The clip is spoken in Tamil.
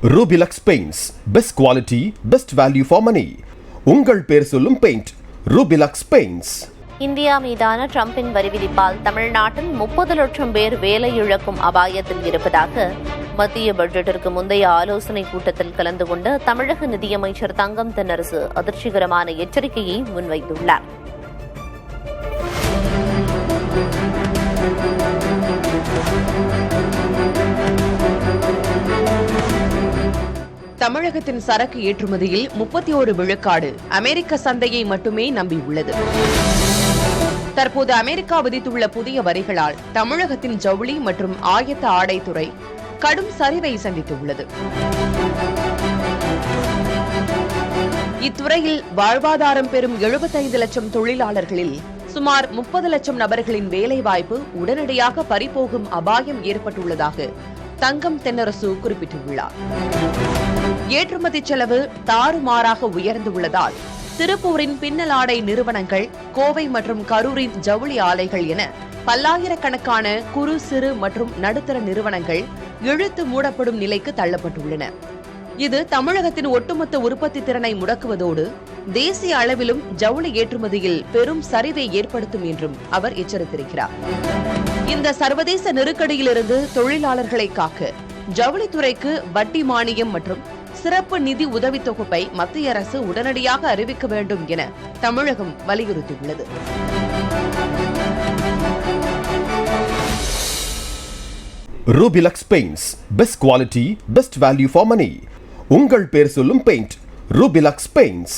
Rubilux Paints, best quality, best value for money. உங்கள் பேர் சொல்லும் பெயிண்ட் Rubilux Paints. இந்தியா மீதான ட்ரம்பின் வரி விதிப்பால் தமிழ்நாட்டில் 30 லட்சம் பேர் வேலை இழக்கும் அபாயத்தில் இருப்பதாக மத்திய பட்ஜெட்டிற்கு முந்தைய ஆலோசனைக் கூட்டத்தில் கலந்து கொண்ட தமிழக நிதியமைச்சர் தங்கம் தென்னரசு அதிர்ச்சிகரமான எச்சரிக்கையை முன்வைத்துள்ளார். தமிழகத்தின் சரக்கு ஏற்றுமதியில் 31 விழுக்காடு அமெரிக்க சந்தையை மட்டுமே நம்பியுள்ளது. தற்போது அமெரிக்கா விதித்துள்ள புதிய வரிகளால் தமிழகத்தின் ஜவுளி மற்றும் ஆயத்த ஆடைத்துறை கடும் சரிவை சந்தித்துள்ளது. இத்துறையில் வாழ்வாதாரம் பெறும் 75 லட்சம் தொழிலாளர்களில் சுமார் 30 லட்சம் நபர்களின் வேலைவாய்ப்பு உடனடியாக பறிபோகும் அபாயம் ஏற்பட்டுள்ளதாக தங்கம் தென்னரசு குறிப்பிட்டுள்ளார். ஏற்றுமதி செலவு தாறுமாறாக உயர்ந்துள்ளதால் திருப்பூரின் பின்னல் ஆடை நிறுவனங்கள், கோவை மற்றும் கரூரின் ஜவுளி ஆலைகள் என பல்லாயிரக்கணக்கான குறு, சிறு மற்றும் நடுத்தர நிறுவனங்கள் இழுத்து மூடப்படும் நிலைக்கு தள்ளப்பட்டுள்ளன. இது தமிழகத்தின் ஒட்டுமொத்த உற்பத்தி திறனை முடக்குவதோடு தேசிய அளவிலும் ஜவுளி ஏற்றுமதியில் பெரும் சரிவை ஏற்படுத்தும் என்றும் அவர் எச்சரித்திருக்கிறார். இந்த சர்வதேச நெருக்கடியிலிருந்து தொழிலாளர்களை காக்க ஜவுளித்துறைக்கு வட்டி மானியம் மற்றும் சிறப்பு நிதி உதவி தொகுப்பை மத்திய அரசு உடனடியாக அறிவிக்க வேண்டும் என தமிழகம் வலியுறுத்தியுள்ளது. Rubilux Paints, best quality, best value for money. உங்கள் பேர் சொல்லும் பெயிண்ட் Rubilux Paints.